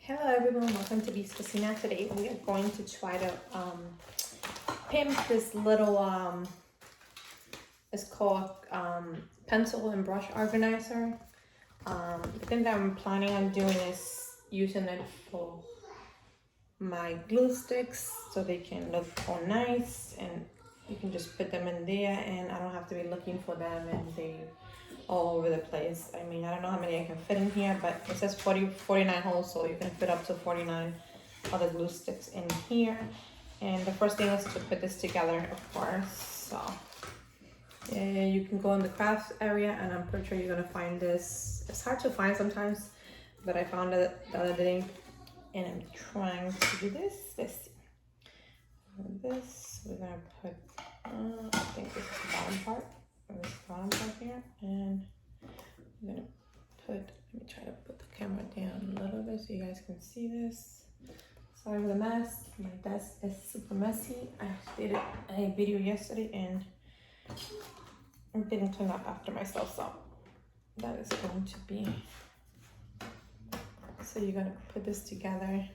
Hello everyone, welcome to Vase. Today we are going to try to pimp this little, it's called pencil and brush organizer. The thing that I'm planning on doing is using it for my glue sticks so they can look all nice, and you can just put them in there and I don't have to be looking for them and they all over the place. I mean, I don't know how many I can fit in here, but it says 49 holes, so you can fit up to 49 other glue sticks in here. And the first thing is to put this together, of course. So you can go in the crafts area and I'm pretty sure you're gonna find this. It's hard to find sometimes, but I found it the other day and I'm trying to do this. Let's see. This, we're gonna put, I think this is the bottom part. This bottom part here, and I'm gonna put, let me try to put the camera down a little bit so you guys can see this. Sorry for the mess, my desk is super messy. I did a video yesterday and I didn't clean up after myself, so that is going to be, so you're gonna put this together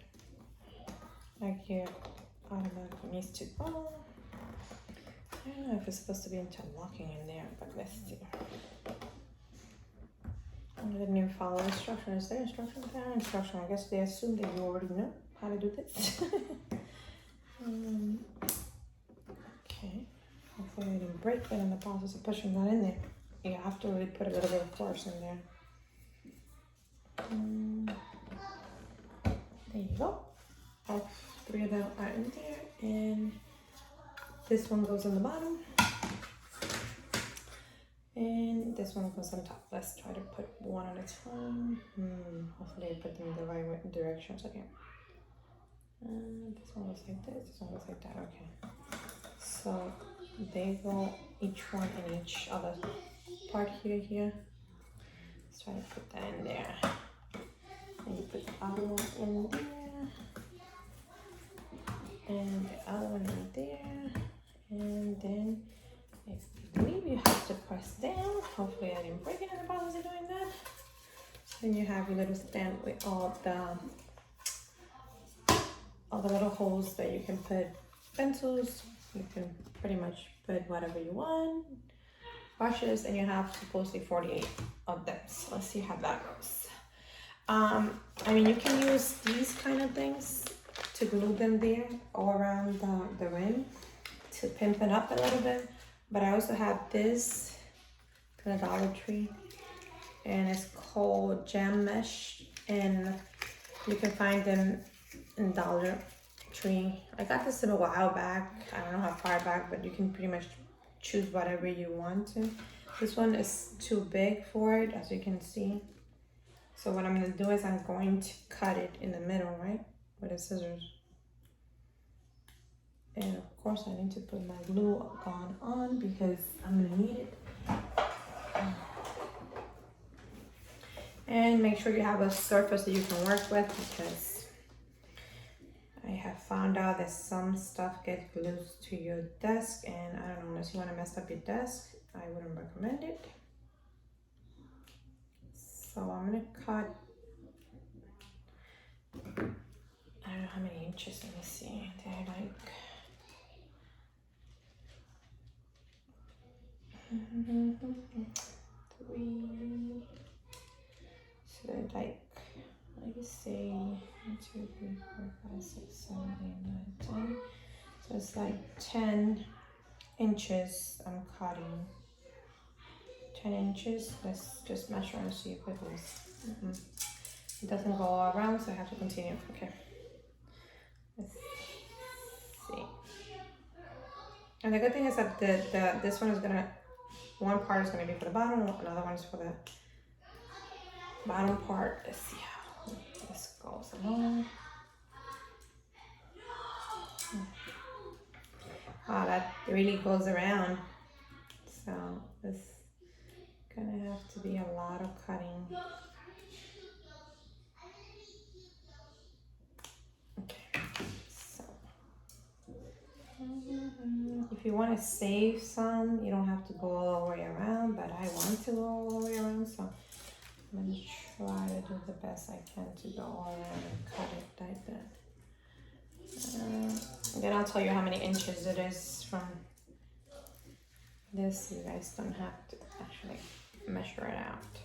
like here, automatically needs to go. I don't know if it's supposed to be interlocking in there, but let's see. I didn't even follow instruction. Is there instruction? There instruction. I guess they assume that you already know how to do this. Okay. Hopefully I didn't break it in the process of pushing that in there. You have to really put a little bit of force in there. There you go. All three of them are in there, and this one goes on the bottom, and this one goes on top. Let's try to put one at a time. Hopefully I put them in the right directions again. This one goes like this one goes like that. Okay. So they go each one in each other part here. Let's try to put that in there. And you put the other one in there, and the other one in there. And then I believe you have to press down. Hopefully I didn't break it in the process of doing that. Then you have your little stand with all the little holes that you can put pencils. You can pretty much put whatever you want. Brushes, and you have supposedly 48 of them. So let's see how that goes. I mean, you can use these kind of things to glue them there all around the rim to pimp it up a little bit, but I also have this from the Dollar Tree, and it's called Jam Mesh, and you can find them in Dollar Tree. I got this in a while back. I don't know how far back, but you can pretty much choose whatever you want to. This one is too big for it, as you can see. So what I'm gonna do is I'm going to cut it in the middle, right, with the scissors. And of course I need to put my glue gun on because I'm gonna need it. And make sure you have a surface that you can work with, because I have found out that some stuff gets glued to your desk, and I don't know, unless you wanna mess up your desk, I wouldn't recommend it. So I'm gonna cut, I don't know how many inches, let me see, they're like, three, so like, let me say 1, 2, 3, 4, 5, 6, 7, 8, 9, 10. So it's like 10 inches I'm cutting. 10 inches. Let's just measure and see if it goes. It doesn't go all around, so I have to continue. Okay. Let's see. And the good thing is that this one is gonna, one part is gonna be for the bottom, another one is for the bottom part. Let's see how this goes along. Wow, that really goes around. So this gonna have to be a lot of cutting. Okay, so if you want to save some, you don't have to go all the way around, but I want to go all the way around, so I'm gonna try to do the best I can to go all around and cut it like that. Then I'll tell you how many inches it is from this. You guys don't have to actually measure it out.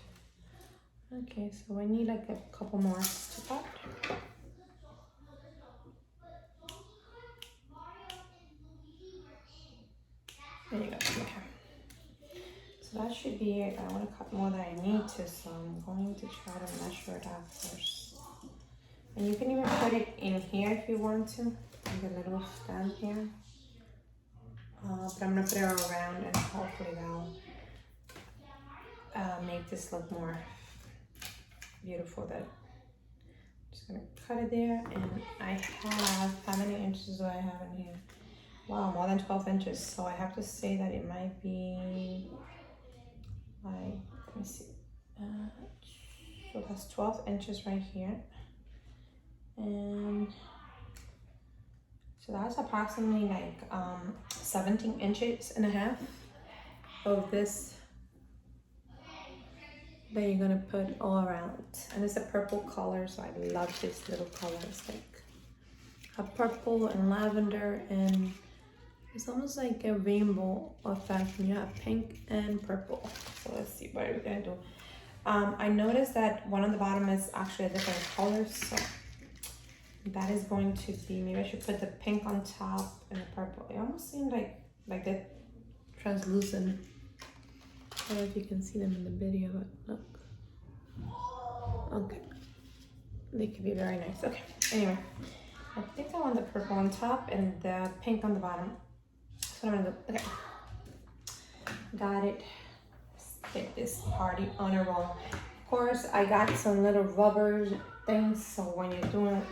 Okay, so I need like a couple more to cut. There you go. Okay. So that should be it. I want to cut more than I need to, so I'm going to try to measure it out first. And you can even put it in here if you want to, like a little stand here. But I'm gonna put it around and hopefully that'll make this look more beautiful. That I'm just gonna cut it there, and I have, how many inches do I have in here? Wow, more than 12 inches. So I have to say that it might be like, let me see. So that's 12 inches right here, and so that's approximately like 17 inches and a half of this that you're gonna put all around. And it's a purple color, so I love this little color. It's like a purple and lavender, and it's almost like a rainbow effect when you have pink and purple. So let's see, what are we gonna do? I noticed that one on the bottom is actually a different color, so that is going to be, maybe I should put the pink on top and the purple. It almost seemed like they're translucent. I don't know if you can see them in the video, but look. Okay. They could be very nice. Okay, anyway. I think I want the purple on top and the pink on the bottom. That's what I'm gonna do. Okay. Got it. Let's get this party on a roll. Of course, I got some little rubber things, so when you're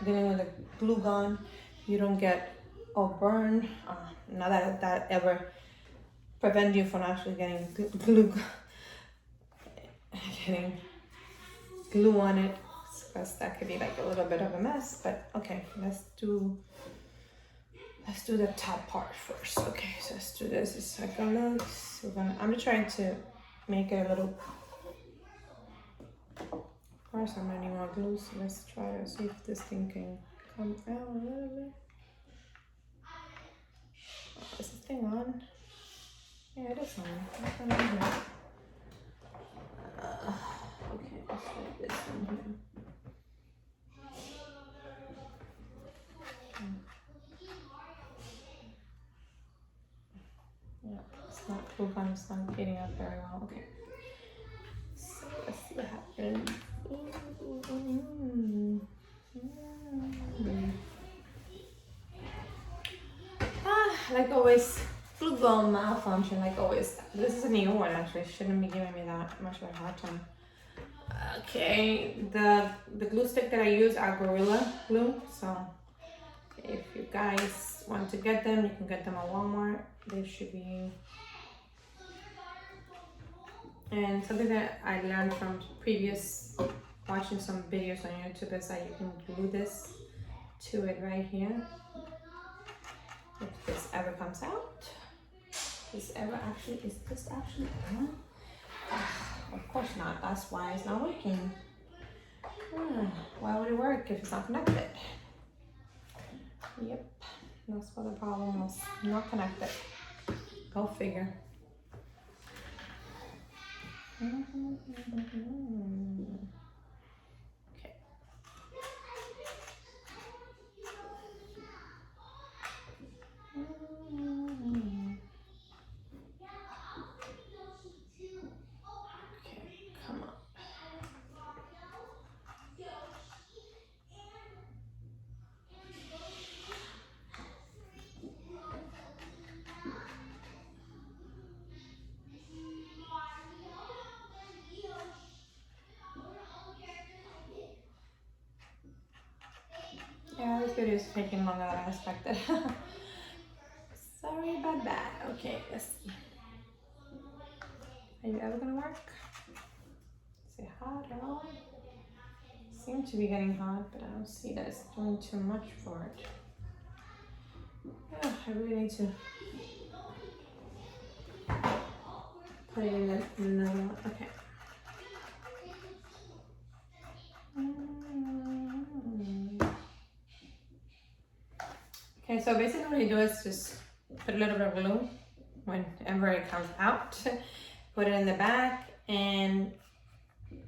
dealing with a glue gun, you don't get all burned. Not that that ever prevent you from actually getting getting glue on it, because that could be like a little bit of a mess. But okay, let's do the top part first. Okay, so let's do this. It's like a look. So I'm trying to make it a little. Of course, I'm running more glue, so let's try to see if this thing can come out a little bit. Is this thing on? Yeah, it is on. Okay, let's put this one here. Yeah, it's not glue gun, it's not getting up very well. Okay. So let's see what happens. Like always, glue gun malfunction, like always. This is a new one actually, shouldn't be giving me that much of a hard time. Okay, the glue stick that I use are Gorilla Glue, so if you guys want to get them, you can get them at Walmart. They should be. And something that I learned from previous watching some videos on YouTube is that you can glue this to it right here. If this ever comes out. Is this actually on? Of course not. That's why it's not working. Why would it work if it's not connected? Yep, that's what the problem was. Not connected. Go figure. Okay. Okay, come on. Yeah, this video is taking longer than I expected. Sorry about that. Okay, let's see. Are you ever gonna work? Is it hot at all? Seems to be getting hot, but I don't see that it's doing too much for it. Oh, I really need to put it in another one. Okay. Okay, so basically what you do is just put a little bit of glue whenever it comes out, put it in the back, and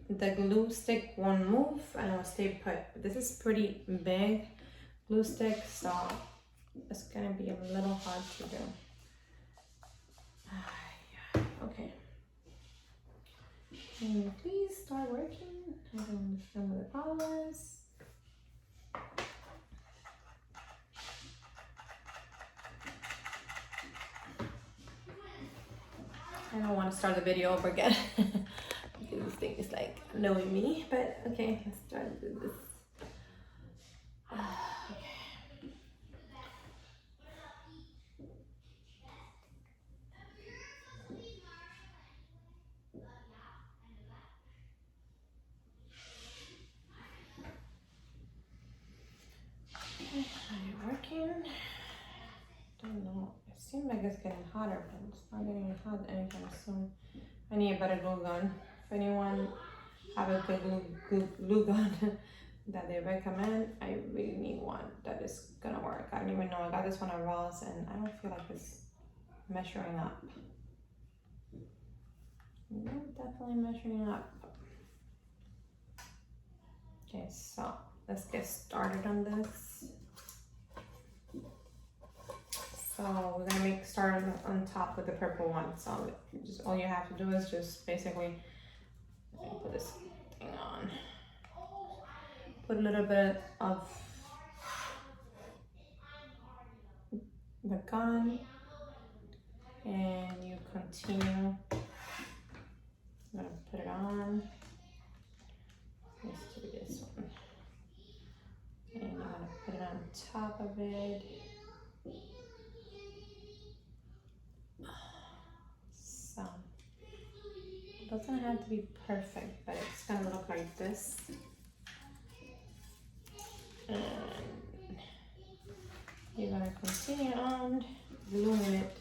the glue stick won't move and it will stay put. This is pretty big glue stick, so it's gonna be a little hard to do. Okay. Can you please start working? I don't understand what the problem is. I don't want to start the video over again because this thing is like knowing me, but okay, let's try to do this. Okay, are you working? Don't know. It seems like it's getting hotter, but it's not getting hot anytime soon. I need a better glue gun. If anyone have a good glue gun that they recommend, I really need one that is gonna work. I don't even know. I got this one at Vase and I don't feel like it's measuring up. No, definitely measuring up. Okay, so let's get started on this. So we're gonna start on top with the purple one. So just all you have to do is just basically put this thing on. Put a little bit of the gun and you continue. I'm gonna put it on. Let's do this one. And you're gonna put it on top of it. So it doesn't have to be perfect, but it's gonna look like this. And you're gonna continue on gluing it.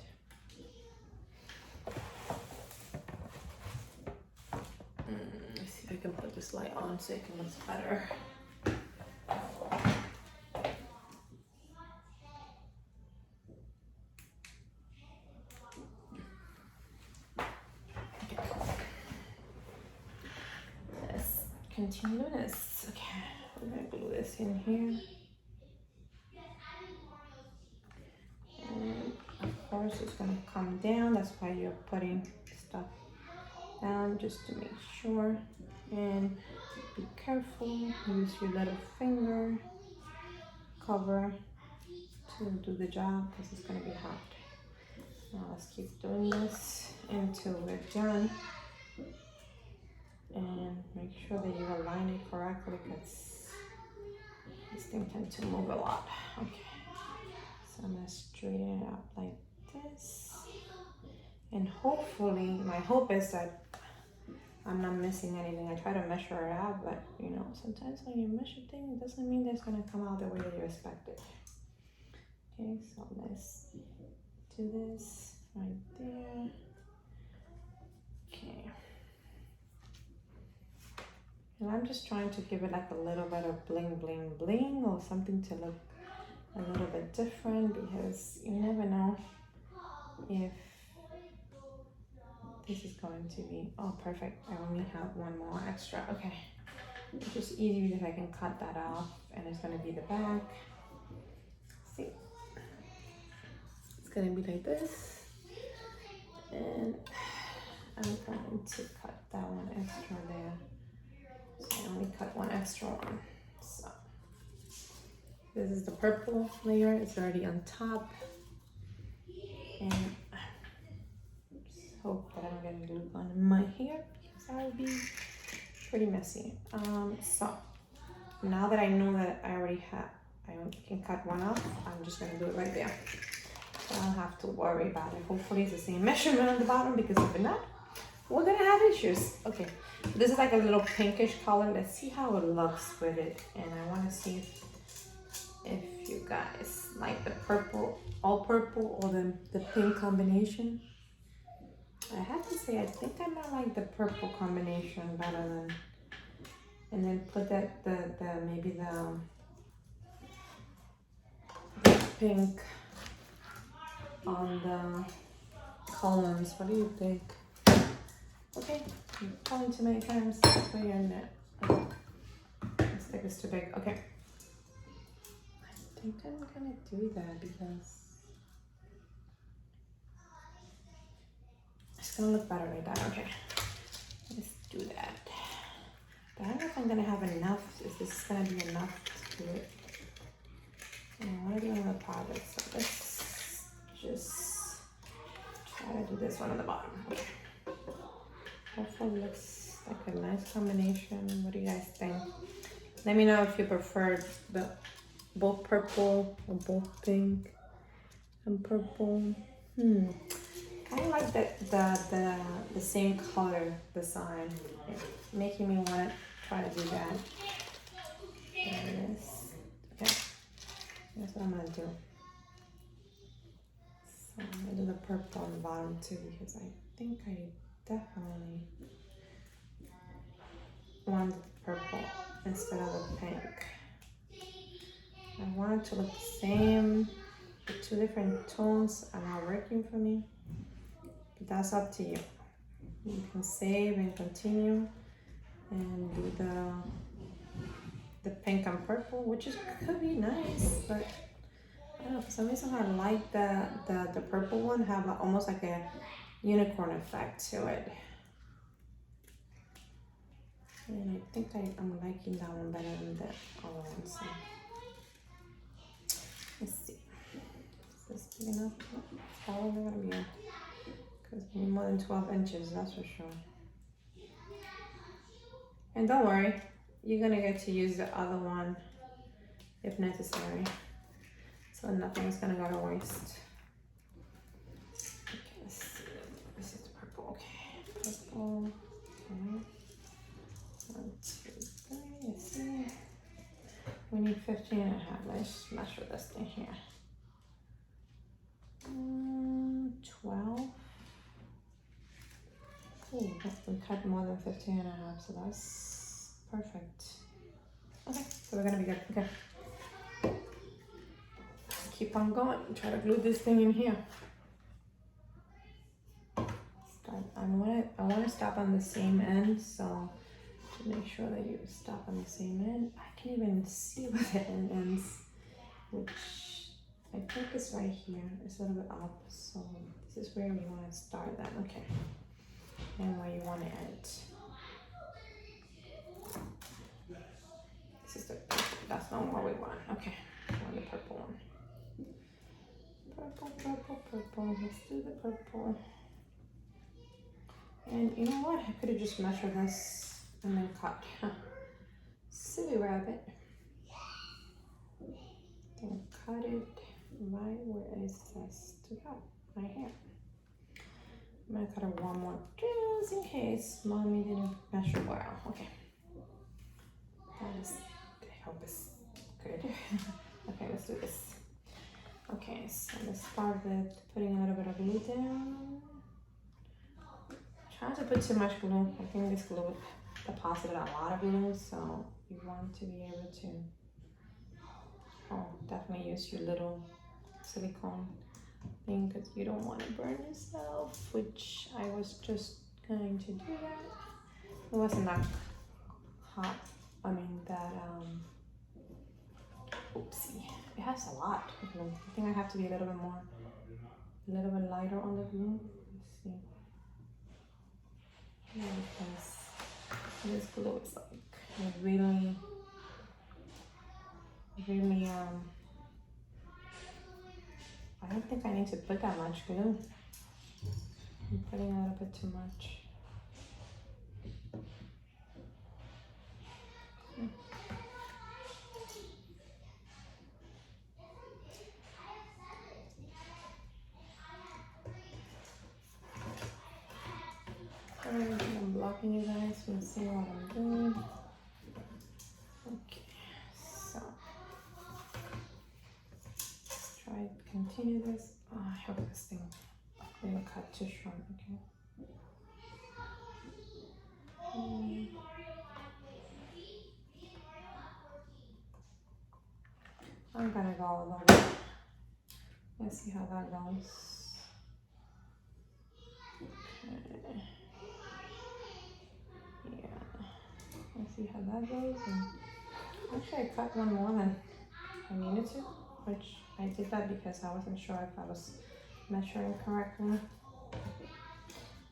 Let's see if I can put this light on so it can look better. Let's continue this. Okay, we're gonna glue this in here. And of course it's gonna come down. That's why you're putting stuff down just to make sure. And be careful, use your little finger cover to do the job because it's gonna be hot. Now let's keep doing this until we're done. And make sure that you align it correctly because this thing tends to move a lot. Okay, so I'm gonna straighten it out like this. And hopefully, my hope is that I'm not missing anything. I try to measure it out, but you know, sometimes when you measure things, it doesn't mean that it's gonna come out the way that you expect it. Okay, so let's do this right there. Okay. And I'm just trying to give it like a little bit of bling, bling, bling, or something to look a little bit different because you never know if this is going to be, oh, perfect. I only have one more extra. Okay. It's just easy because I can cut that off and it's going to be the back. See? It's going to be like this. And I'm going to cut that one extra there. So I only cut one extra one. So this is the purple layer. It's already on top. And just hope that I don't get glue on my hair because that would be pretty messy. So now that I know that I can cut one off, I'm just gonna do it right there. So I don't have to worry about it. Hopefully it's the same measurement on the bottom because if not, we're gonna have issues. Okay, this is like a little pinkish color. Let's see how it looks with it. And I wanna see if you guys like the purple, all purple, or the pink combination. I have to say, I think I might like the purple combination better and then put the maybe the pink on the columns. What do you think? Okay, you're calling too many times. Put your net. Okay. This stick is too big. Okay. I think I'm gonna do that because it's gonna look better like that. Okay. Let's do that. But I don't know if I'm gonna have enough. Is this gonna be enough to do it? I want to do another project, so let's just try to do this one on the bottom. Okay. Hopefully it looks like a nice combination. What do you guys think? Let me know if you prefer the both purple or both pink and purple. I like the same color design. It's making me want to try to do that. There it is. Okay, that's what I'm gonna do. So I'm gonna do the purple on the bottom too because I think I definitely want purple instead of the pink. I want it to look the same. The two different tones are not working for me. But that's up to you. You can save and continue and do the pink and purple, which is could be nice, but I don't know, for some reason I like the purple one have almost like a unicorn effect to it. And I think I'm liking that one better than the other one. So let's see. Is this big enough? It's probably not gonna be enough because we need more than 12 inches, that's for sure. And don't worry, you're gonna get to use the other one if necessary. So nothing's gonna go to waste. Okay, let's see. This is the purple. Okay, purple. Okay. 1, 2, 3. Let's see. We need 15 and a half. Let's measure this thing here. 12. Oh, we cut more than 15 and a half, so that's perfect. Okay, so we're gonna be good. Okay. Keep on going. Try to glue this thing in here. I want to stop on the same end, so to make sure that you stop on the same end. I can even see where the end ends, which I think is right here. It's a little bit up, so this is where we want to start that. Okay, and where you want to end. This is that's not what we want. Okay, I want the purple one. Purple, purple, purple. Let's do the purple. And you know what? I could have just measured this and then cut. Silly rabbit. Then cut it right where it says to cut. Right here. I'm gonna cut it one more just in case mommy didn't measure well. Okay. That is, I hope it's good. Okay, let's do this. Okay, so let's start with putting a little bit of glue down. Try to put too much glue. I think this glue deposited a lot of glue, so you want to be able to definitely use your little silicone thing because you don't want to burn yourself, which I was just going to do that. It wasn't that hot. I mean that oopsie. It has a lot of glue. I think I have to be a little bit lighter on the glue. Let's see. Yeah, because this glue is like really I don't think I need to put that much glue. I'm putting a little bit too much. I'm blocking you guys from seeing what I'm doing. Okay, so let's try to continue this. Oh, I hope this thing didn't cut too short. Okay. I'm gonna go a little bit. Let's see how that goes. Okay. Yeah. Let's see how that goes. And actually, I cut one more than I needed to, which I did that because I wasn't sure if I was measuring correctly.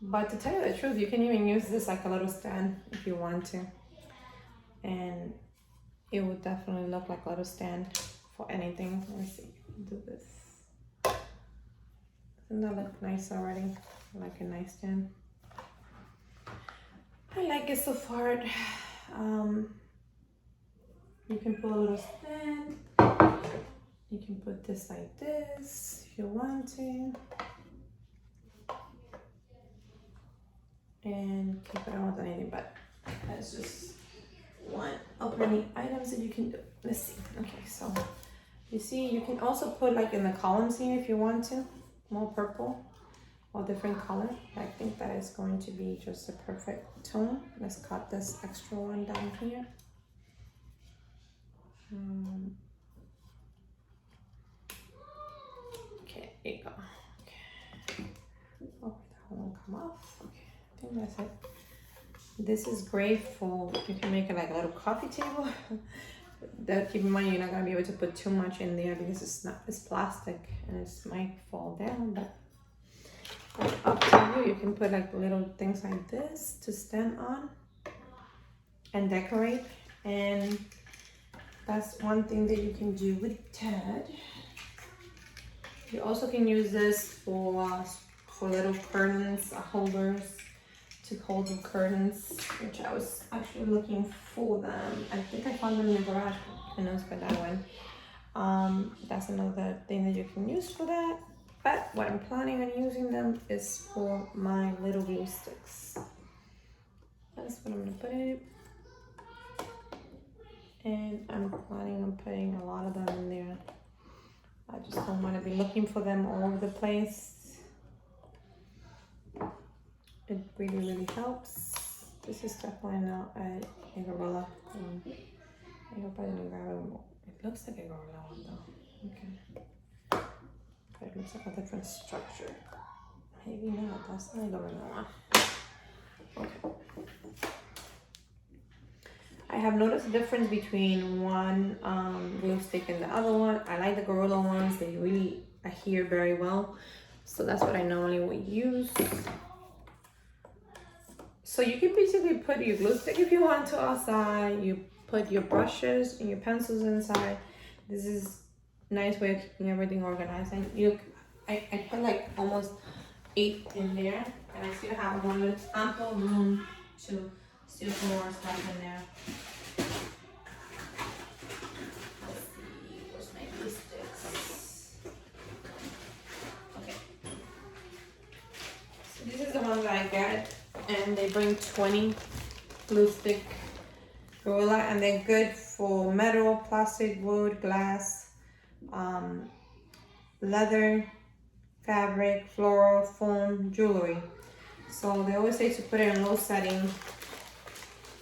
But to tell you the truth, you can even use this like a little stand if you want to. And it would definitely look like a little stand for anything. Let's see, do this. Doesn't that look nice already? Like a nice stand. I like it so far. You can put a little stand. You can put this like this if you want to. And keep it on with anything, but that's just one of many items that you can do. Let's see. Okay, so you see, you can also put like in the columns here if you want to, more purple or different color. I think that is going to be just a perfect tone. Let's cut this extra one down here. Okay, there you go. Okay. Oh, that won't come off. Okay, I think that's it. This is great for, you can make it like a little coffee table. That, keep in mind, you're not gonna be able to put too much in there because it's plastic and it might fall down, but up to you. You can put like little things like this to stand on and decorate. And that's one thing that you can do with Ted. You also can use this for little curtains, holders, to hold the curtains, which I was actually looking for them. I think I found them in the garage. Who knows by that one. That's another thing that you can use for that. But what I'm planning on using them is for my little glue sticks. That's what I'm gonna put in it. And I'm planning on putting a lot of them in there. I just don't want to be looking for them all over the place. It really, really helps. This is definitely not a gorilla one. I hope I didn't grab it. It looks like a gorilla one though. Okay. But it looks like a different structure. Maybe not. That's not a gorilla one. Okay. I have noticed a difference between one glue stick and the other one. I like the gorilla ones. They really adhere very well. So that's what I normally would use. So you can basically put your glue stick if you want to outside. You put your brushes and your pencils inside. This is a nice way of keeping everything organized. And I put like almost 8 in there, and I still have one ample room to still put more stuff in there. Let's see, where's my glue sticks? Okay. So this is the one that I got. And they bring 20 glue stick gorilla, and they're good for metal, plastic, wood, glass, leather, fabric, floral, foam, jewelry. So they always say to put it in low setting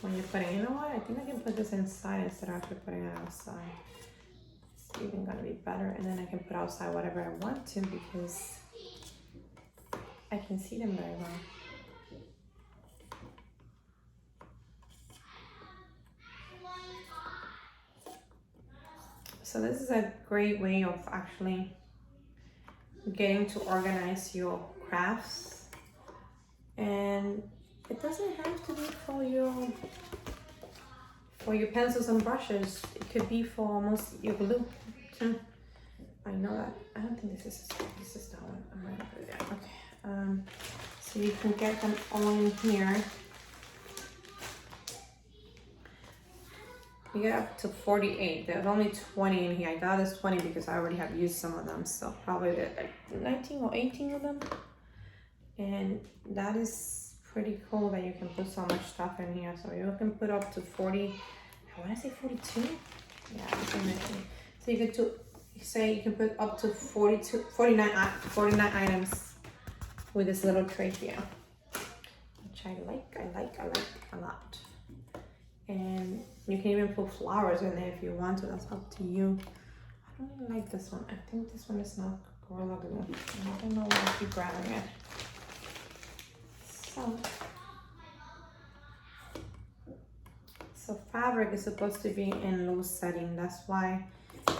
when you're putting. You know what? I think I can put this inside instead of actually putting it outside. It's even gonna be better, and then I can put outside whatever I want to because I can see them very well. So this is a great way of actually getting to organize your crafts, and it doesn't have to be for your pencils and brushes. It could be for almost your glue too. I know that. I don't think this is that one. I'm gonna put it there. Okay. So you can get them all in here. You get up to 48. There's only 20 in here. I got this 20 because I already have used some of them. So probably like 19 or 18 of them. And that is pretty cool that you can put so much stuff in here. So you can put up to 40. I want to say 42. Yeah, so you can put up to 49 items with this little tray here, which I like a lot. And you can even put flowers in there if you want to. That's up to you. really like this one. I think this one is not Gorilla Glue. I don't know why I keep grabbing it. So fabric is supposed to be in low setting. That's why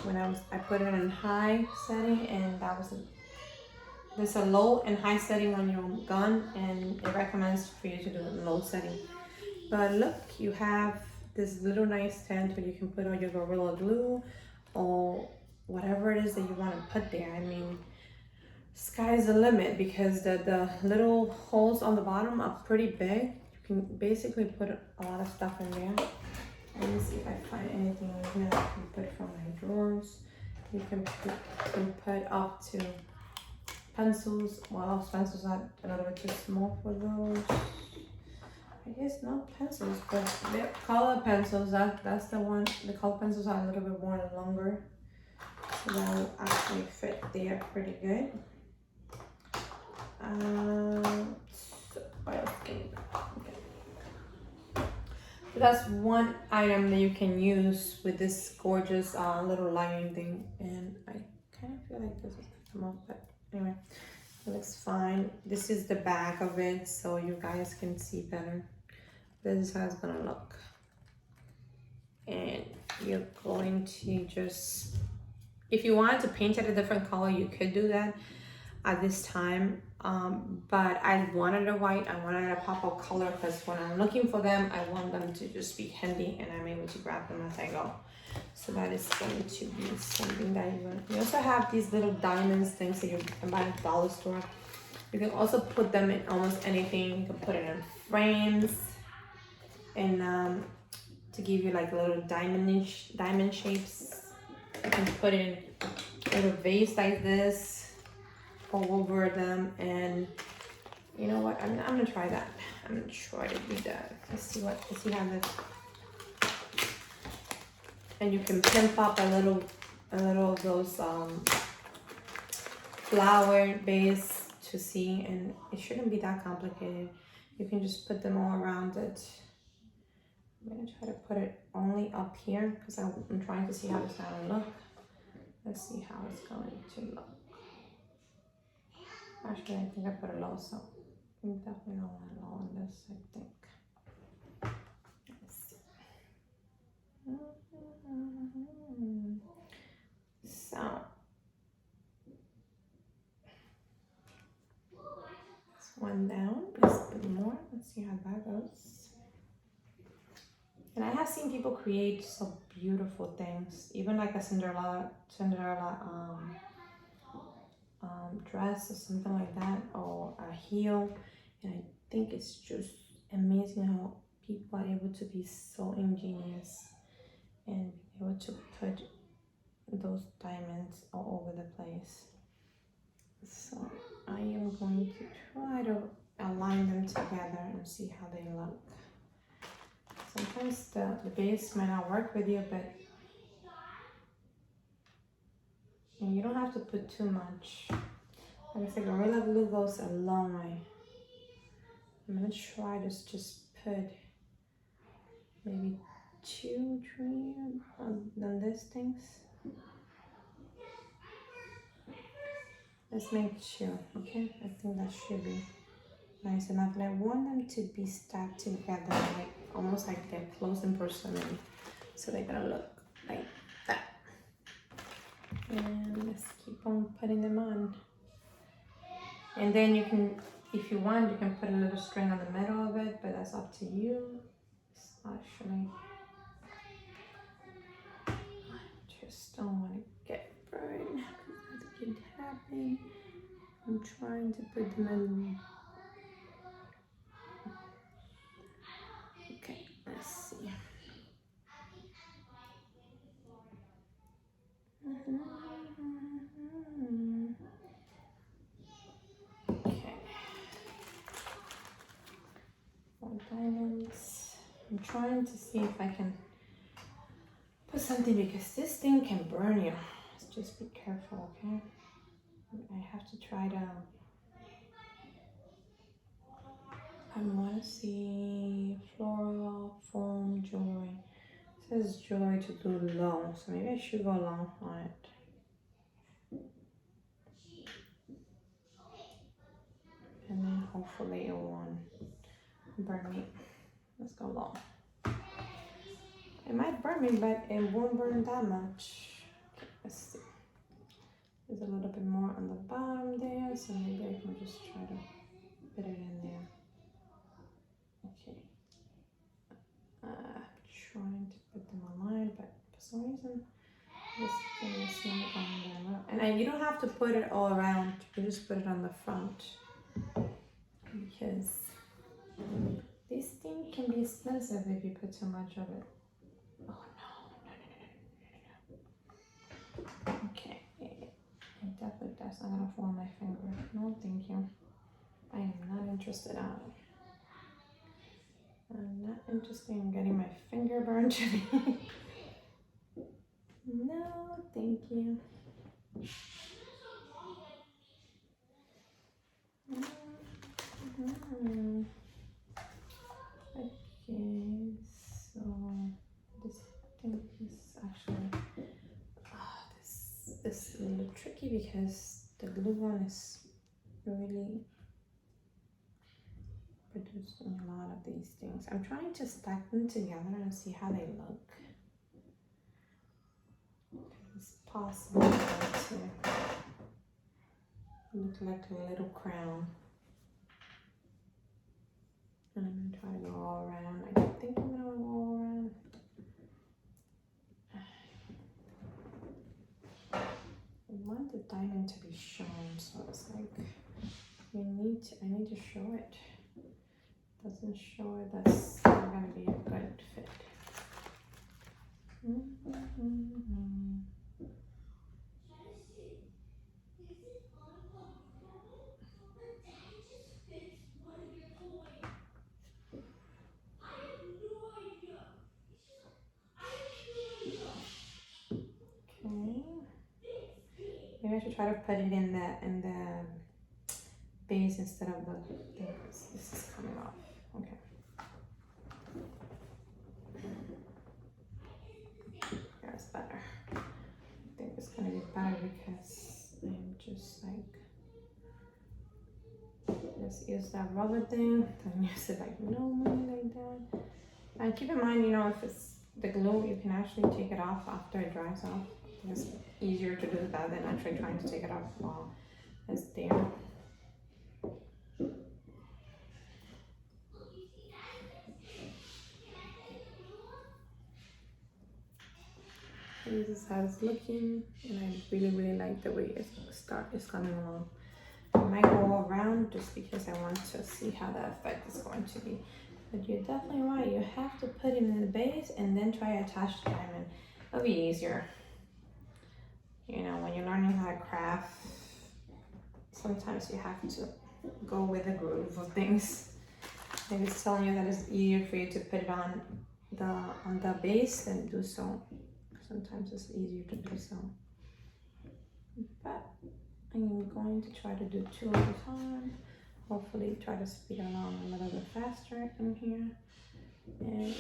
when I put it in high setting, and there's a low and high setting on your gun, and it recommends for you to do it in low setting. But look, you have this little nice tent where you can put all your Gorilla Glue or whatever it is that you want to put there. I mean, sky's the limit because the little holes on the bottom are pretty big. You can basically put a lot of stuff in there. Let me see if I find anything in here that I can put from my drawers. You can put up to pencils. Well, pencils are a little bit too small for those. I guess not pencils, but they're color pencils. That's the one. The color pencils are a little bit more longer, so that will actually fit there pretty good. So what else can you do? Okay. So that's one item that you can use with this gorgeous little lining thing, and I kind of feel like this is gonna come off, but anyway, it looks fine. This is the back of it, so you guys can see better. This is how it's gonna look, and you're going to just, if you wanted to paint it a different color, you could do that at this time, but I wanted a white. I wanted a pop of color because when I'm looking for them, I want them to just be handy and I'm able to grab them as I go. So that is going to be something that you want. You also have these little diamonds things that you can buy at the dollar store. You can also put them in almost anything. You can put it in frames, and to give you like little diamond shapes. You can put in a little vase like this all over them, and you know what? I'm gonna try that. I'm gonna try to do that. Let's see how this. And you can pimp up a little of those flower base to see, and it shouldn't be that complicated. You can just put them all around it. I'm gonna try to put it only up here because I'm trying to see how it's gonna look. Let's see how it's going to look. Actually, I think I put it low, so I definitely don't want it low on this, I think. Let's see. So, this one down, let's put more. Let's see how that goes. And I have seen people create some beautiful things, even like a Cinderella dress or something like that, or a heel. And I think it's just amazing how people are able to be so ingenious and be able to put those diamonds all over the place. So I am going to try to align them together and see how they look. Sometimes the base might not work with you, but you don't have to put too much. Like I said, Gorilla Glue goes a long way. I'm gonna try to just put maybe 2, 3 on these things. Let's make sure, okay? I think that should be nice enough. And I want them to be stacked together, like almost like they're close in proximity. So they're gonna look like that. And let's keep on putting them on. And then you can, if you want, you can put a little string on the middle of it, but that's up to you. It's actually, I just don't want to get burned. That could happen. I'm trying to put them in. Okay, let's see. Okay. More diamonds. I'm trying to see if I can put something because this thing can burn you. Just be careful, okay? I have to try to. I want to see floral foam jewelry. It says jewelry to do low, so maybe I should go long on it. hopefully it won't burn me. Let's go low. It might burn me, but it won't burn that much. Okay, let's see. There's a little bit more on the bottom there, so maybe I can just try to put it in there. Okay. Trying to put them online, but for some reason this thing is not going there. And you don't have to put it all around. You just put it on the front because this thing can be expensive if you put too much of it. Oh no. Okay. It definitely does. I'm gonna fall on my finger. No, thank you. I am not interested in it. I'm not interested in getting my finger burned today. No, thank you. Okay, so this thing is actually this is a little tricky because the glue one is really producing a lot of these things. I'm trying to stack them together and see how they look. It's possible to look like a little crown. And I'm gonna try to go all around. I think I'm gonna go all around. I want the diamond to be shown, so it's like I need to show it. Doesn't show it, that's not gonna be a good fit. Okay. Maybe I should try to put it in the base instead of the thing. This is coming off. Okay. That's better. I think it's gonna be better because I'm just like just use that rubber thing. Don't use it like normally like that. And keep in mind, you know, if it's the glue, you can actually take it off after it dries off. It's easier to do that than actually trying to take it off while it's there. This is how it's looking, and I really like the way it's coming along. I might go all around just because I want to see how the effect is going to be. But you're definitely right, you have to put it in the base and then try to attach the diamond. It'll be easier. You know, when you're learning how to craft, sometimes you have to go with the groove of things. If it's telling you that it's easier for you to put it on the base, then do so. Sometimes it's easier to do so. But I'm going to try to do 2 at a time. Hopefully try to speed along a little bit faster in here. And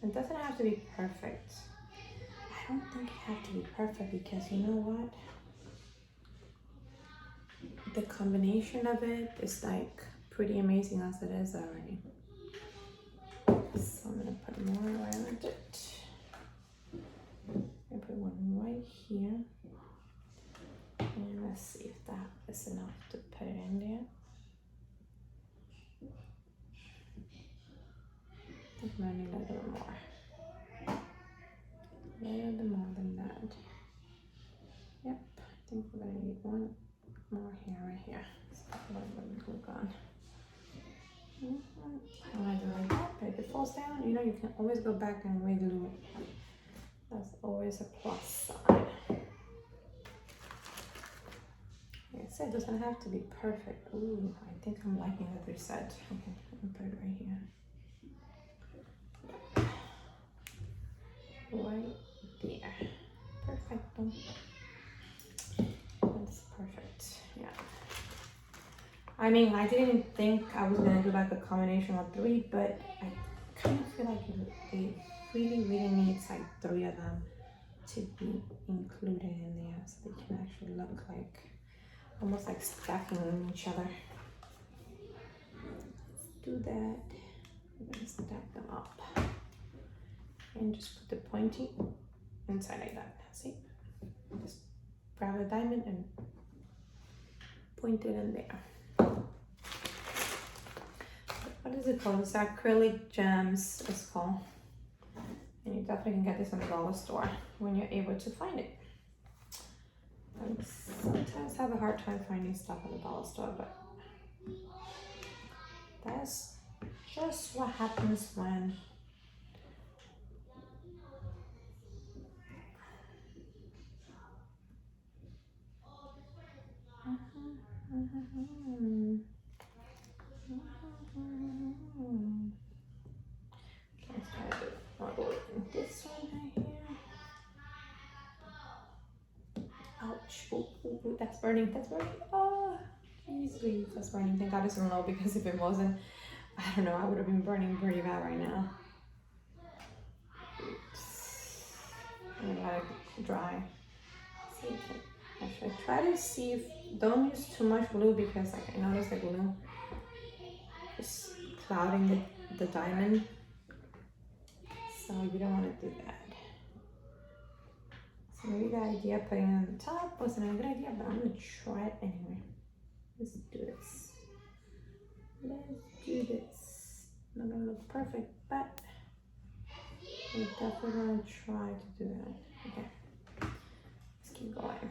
it doesn't have to be perfect. I don't think it has to be perfect because you know what? The combination of it is like pretty amazing as it is already. So I'm gonna put more around it. I put one right here. And let's see if that is enough to put it in there. I think I might need a little more. A little bit more than that. Yep, I think we're gonna need one more here, right here. Let's put a little bit of glue gun. I don't like it like that, but if it falls down, you know, you can always go back and re-glue it. That's always a plus side. Like I said, it doesn't have to be perfect. Ooh, I think I'm liking the reset. Okay, I'm gonna put it right here. Right there. Perfect. That's perfect. Yeah. I mean, I didn't think I was gonna do like a combination of 3, but I kind of feel like it really needs like 3 of them to be included in there so they can actually look like almost like stacking on each other. Let's do that. I'm gonna stack them up and just put the pointy inside like that. See? Just grab a diamond and point it in there. What is it called? It's acrylic gems, it's called. And you definitely can get this in the dollar store when you're able to find it. I sometimes have a hard time finding stuff in the dollar store, but that's just what happens when let's try to do this one right here. Ouch. Ooh, ooh, ooh, that's burning. That's burning. Oh, jeez, that's burning. Thank God it's low, because if it wasn't, I don't know, I would have been burning pretty bad right now. Oops. I'm gonna let it dry. See, actually, try to see if, don't use too much glue, because like I noticed the glue is clouding the diamond. So you don't want to do that. So maybe the idea of putting it on the top wasn't a good idea, but I'm gonna try it anyway. Let's do this. Let's do this. Not gonna look perfect, but we're definitely gonna try to do that. Okay, let's keep going.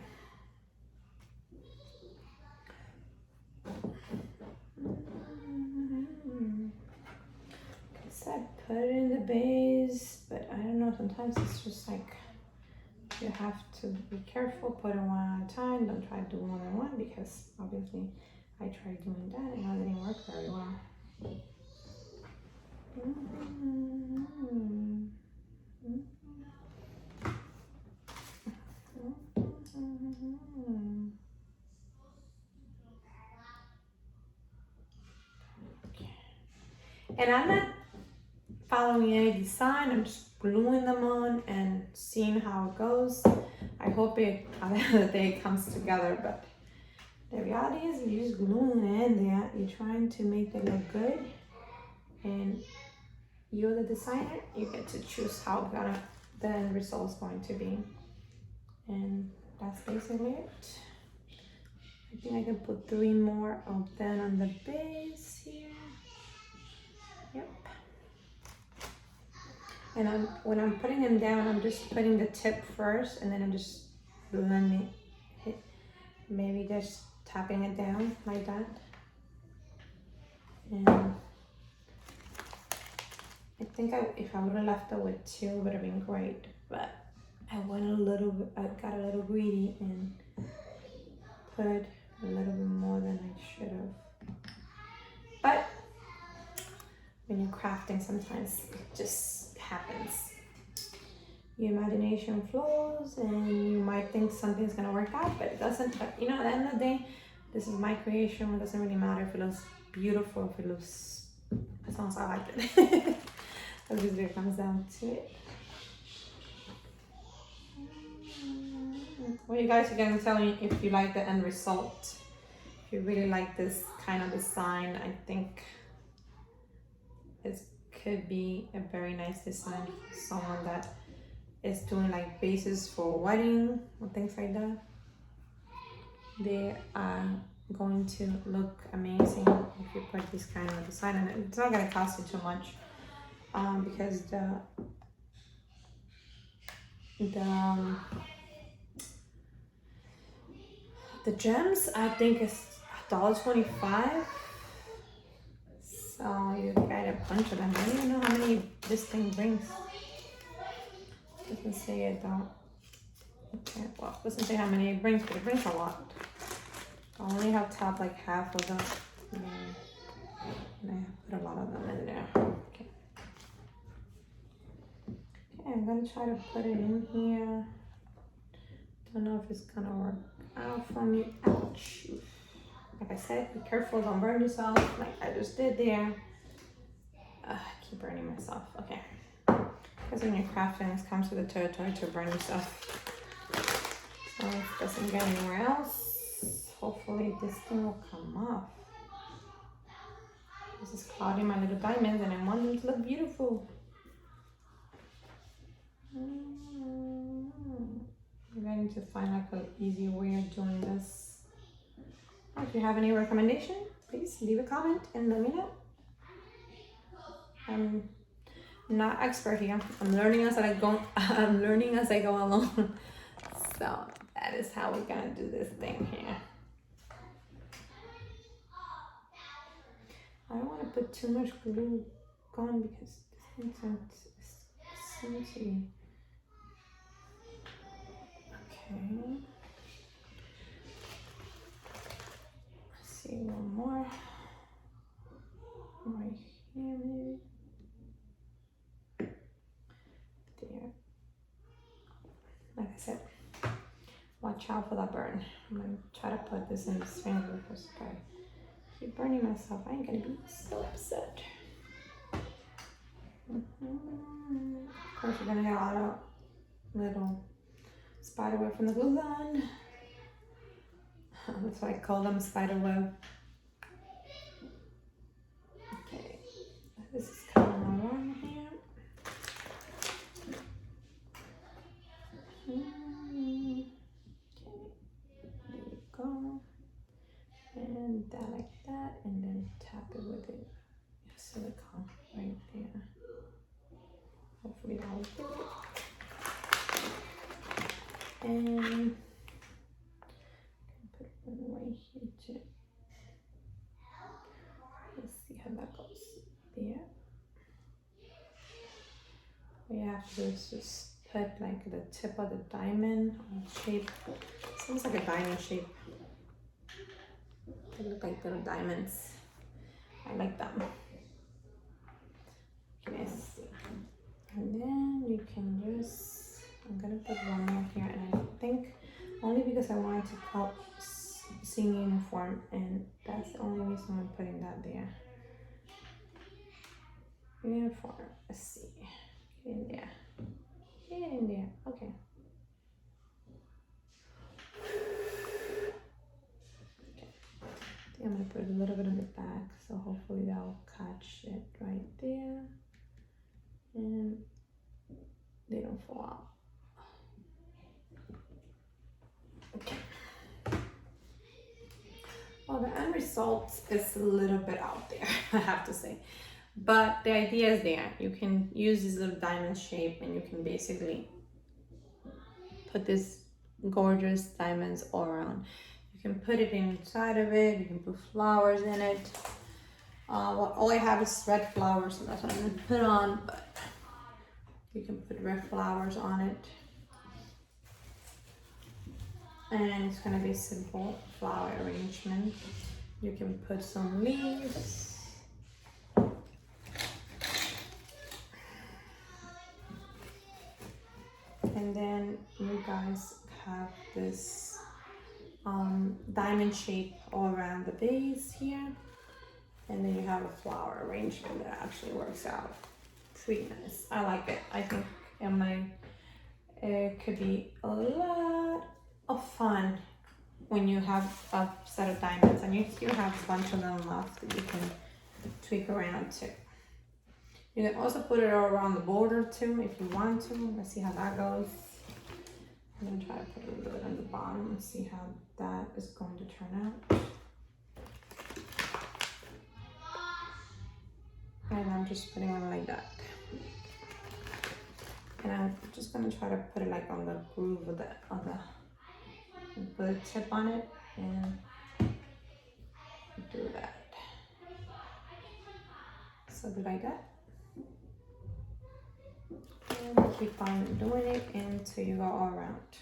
Like I said, put it in the base, but I don't know, sometimes it's just like, you have to be careful, put it one at a time, don't try to do one on one, because obviously I tried doing that and it didn't work very well. And I'm not following any design, I'm just gluing them on and seeing how it goes. I hope it, at the end of the day, it comes together, but the reality is you're just gluing it in there, you're trying to make it look good, and you're the designer, you get to choose how the end result is going to be. And that's basically it. I think I can put 3 more of them on the base here. Yep. And when I'm putting them down, I'm just putting the tip first, and then I'm just blending it, maybe just tapping it down like that. And I think if I would have left it with 2, it would have been great, but I went a little bit, I got a little greedy and put a little bit more than I should have. But when you're crafting, sometimes it just happens. Your imagination flows and you might think something's gonna work out, but it doesn't. But you know, at the end of the day, this is my creation. It doesn't really matter if it looks beautiful, if it looks, as long as I like it. Obviously it comes down to it. Well, you guys are gonna tell me if you like the end result. If you really like this kind of design, I think it could be a very nice design for someone that is doing like bases for wedding or things like that. They are going to look amazing if you put this kind of design, and it's not gonna cost you too much, because the gems, I think, is $1.25. So you get a bunch of them. I don't even know how many this thing brings. Doesn't say it though. Okay, well, doesn't say how many it brings, but it brings a lot. I only have tapped like half of them. And I put a lot of them in there. Okay. Okay, I'm gonna try to put it in here. Don't know if it's gonna work out for me. Ouch. Like I said, be careful, don't burn yourself like I just did there. I keep burning myself. Okay. Because when you're crafting, it comes to the territory to burn yourself. So it doesn't get anywhere else. hopefully this thing will come off. This is clouding my little diamonds and I want them to look beautiful. Maybe I need to find like an easier way of doing this. If you have any recommendation, please leave a comment and let me know. I'm not expert here. I'm learning as I go. I'm learning as I go along. So that is how we're gonna do this thing here. I don't want to put too much glue on because this thing's scenty. Okay. Let's see one more. Right here, maybe. There. Like I said, watch out for that burn. I'm gonna try to put this in this finger because I keep burning myself. I ain't gonna be so upset. Of course, you're gonna get a lot of little spider web from the glue gun. That's why I call them spider web. Okay, this is coming along here. Okay, there you go. And that like that, and then tap it with it. Silicone right there. Hopefully that will do it. And put one right here too. Let's see how that goes. There. What you have to do is just put like the tip of the diamond on shape. Seems like a diamond shape. They look like little diamonds. I like them. Yes. And then you can just, I'm gonna put one more here, and I think only because I wanted to help sing uniform, and that's the only reason I'm putting that there. Uniform, let's see. Get in there. Get in there. Okay. I'm gonna put a little bit in the back, so hopefully that'll catch it right there, and they don't fall out. Okay. Well, the end result is a little bit out there, I have to say, but the idea is there. You can use this little diamond shape, and you can basically put this gorgeous diamonds all around. You can put it inside of it, you can put flowers in it. Well, all I have is red flowers, so that's what I'm gonna put on, but you can put red flowers on it. And it's gonna be simple flower arrangement. You can put some leaves. And then you guys have this diamond shape all around the base here, and then you have a flower arrangement that actually works out pretty nice. I like it. I think it could be a lot of fun when you have a set of diamonds and you still have a bunch of them left that you can tweak around too. You can also put it all around the border too if you want to. Let's see how that goes. I'm gonna try to put a little bit on the bottom and see how that is going to turn out. And I'm just putting it like that. And I'm just gonna try to put it like on the groove of and put a tip on it and do that. So do like that. And keep on doing it until you go all around.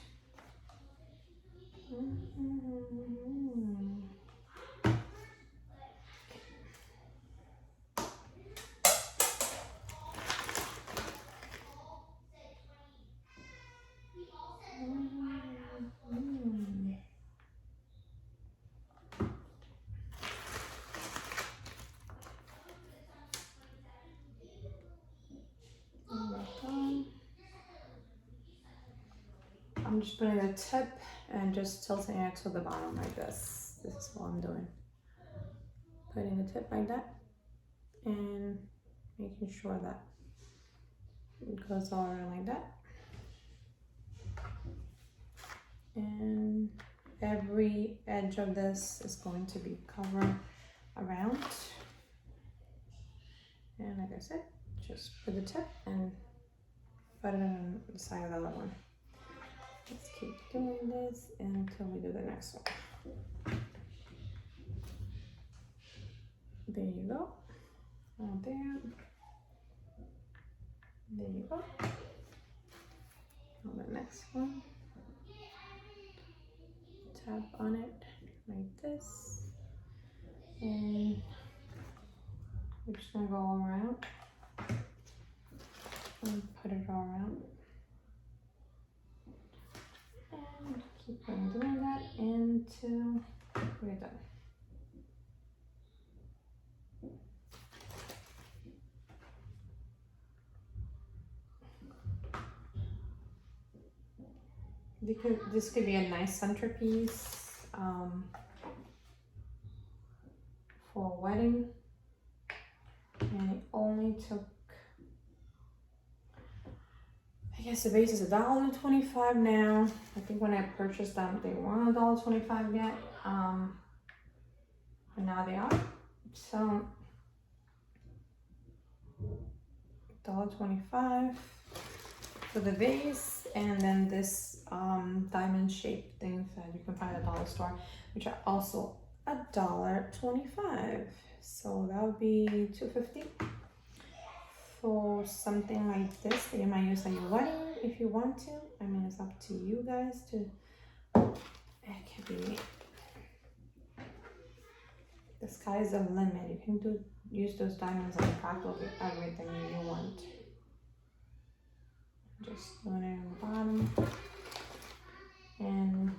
I'm just putting the tip and just tilting it to the bottom like this. this is what I'm doing. Putting the tip like that and making sure that it goes all around like that. And every edge of this is going to be covered around. And like I said, just put the tip and put it on the side of the other one. Let's keep doing this until we do the next one. There you go. Right there. There you go. On the next one. Tap on it like this. And we're just gonna go all around and put it all around. And keep on doing that until we're done. This could be a nice centerpiece for a wedding. And it only took, I guess the base is $1.25 now. I think when I purchased them, they weren't $1.25 yet. But now they are. So $1.25 for the vase, and then this diamond shaped things that you can find at the dollar store, which are also $1.25. So that would be $2.50 for something like this that you might use at your wedding if you want to. I mean, it's up to you guys to. It can be. The sky is the limit. You can use those diamonds on practically everything you want. Just doing it on the bottom, and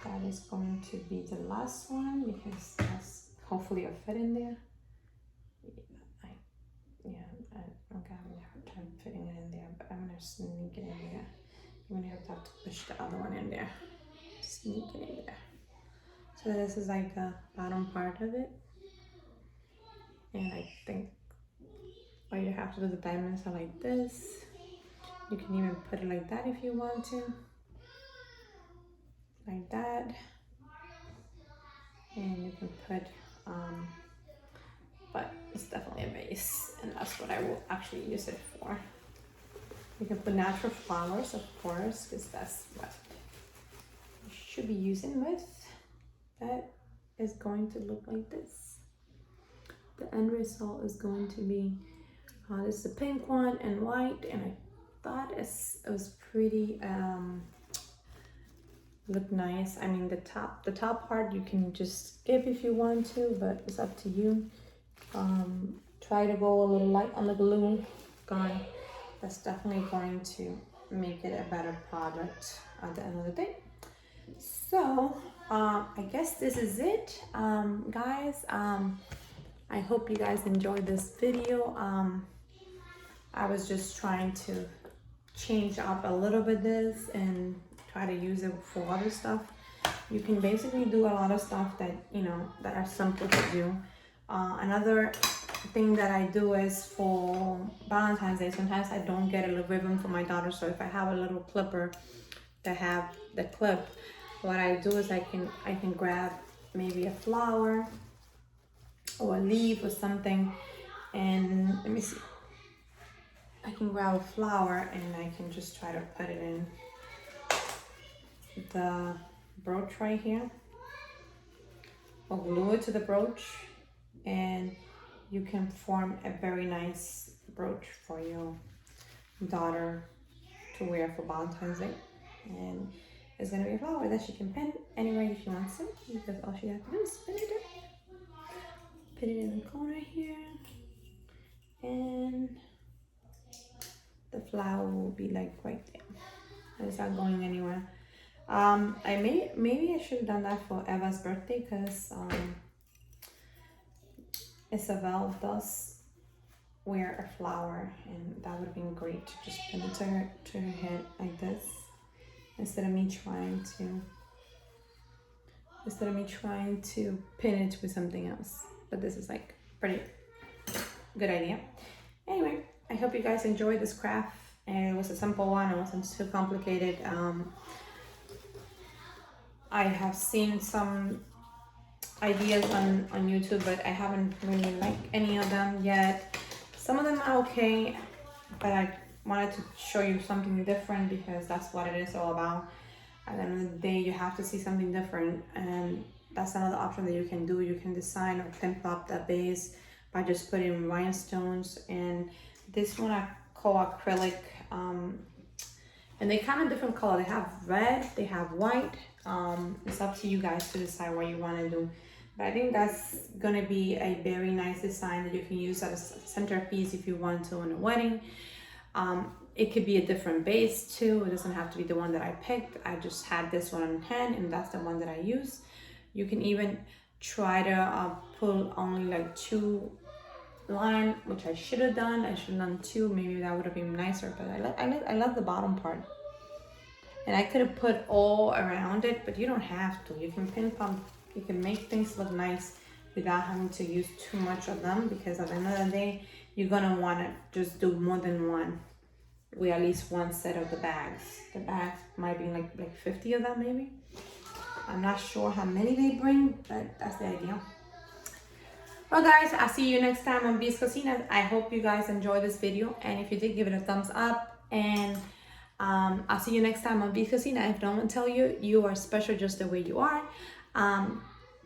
that is going to be the last one because that's hopefully a fit in there. I'm having a hard time fitting it in there, but I'm gonna sneak it in there. I'm gonna have to push the other one in there. Sneak it in there. So this is like the bottom part of it, and I think all you have to do, the diamonds are like this. You can even put it like that if you want to, like that, and you can put but it's definitely a vase, and that's what I will actually use it for. You can put natural flowers, of course, because that's what you should be using with. That is going to look like this. The end result is going to be this is a pink one and white, and I thought it was pretty look nice. I mean, the top part you can just skip if you want to, but it's up to you. Try to go a little light on the glue gun. That's definitely going to make it a better product at the end of the day. So I guess this is it, guys. I hope you guys enjoyed this video. I was just trying to change up a little bit this and try to use it for other stuff. You can basically do a lot of stuff that, you know, that are simple to do. Another thing that I do is for Valentine's Day, sometimes I don't get a little ribbon for my daughter, so if I have a little clipper that have the clip, what I do is I can grab maybe a flower or a leaf or something, and let me see, I can grab a flower and I can just try to put it in the brooch right here, or glue it to the brooch, and you can form a very nice brooch for your daughter to wear for Valentine's Day. And it's gonna be a flower that she can pin anywhere if she wants to, because all she has to do is pin it in. Put it in the corner here, and the flower will be like right there. It's not going anywhere. Maybe I should have done that for Eva's birthday, because Isabel does wear a flower, and that would have been great to just pin it to her head like this, instead of me trying to instead of me trying to pin it with something else. But this is like pretty good idea. Anyway, I hope you guys enjoyed this craft. And it was a simple one, it wasn't too complicated. I have seen some ideas on YouTube, but I haven't really liked any of them yet. Some of them are okay, but I wanted to show you something different because that's what it is all about. At the end of the day, you have to see something different, and that's another option that you can do. You can design or pimp up that base by just putting rhinestones, and this one I call acrylic, and they come in different color. They have red, they have white. It's up to you guys to decide what you want to do, but I think that's gonna be a very nice design that you can use as a centerpiece if you want to in a wedding. It could be a different base too. It doesn't have to be the one that I picked. I just had this one on hand and that's the one that I use. You can even try to pull only like 2 line, which I should have done. I should have done 2. Maybe that would have been nicer, but I love the bottom part. And I could have put all around it, but you don't have to. You can pin pump. You can make things look nice without having to use too much of them, because at the end of the day, you're gonna want to just do more than one with at least one set of the bags. The bags might be like 50 of them maybe. I'm not sure how many they bring, but that's the idea. Well guys, I'll see you next time on Vase Cocina. I hope you guys enjoyed this video, and if you did, give it a thumbs up, and I'll see you next time on Vase Cocina. If no one tell you, you are special just the way you are.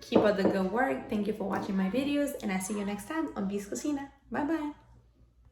Keep up the good work. Thank you for watching my videos, and I'll see you next time on Vase Cocina. Bye bye.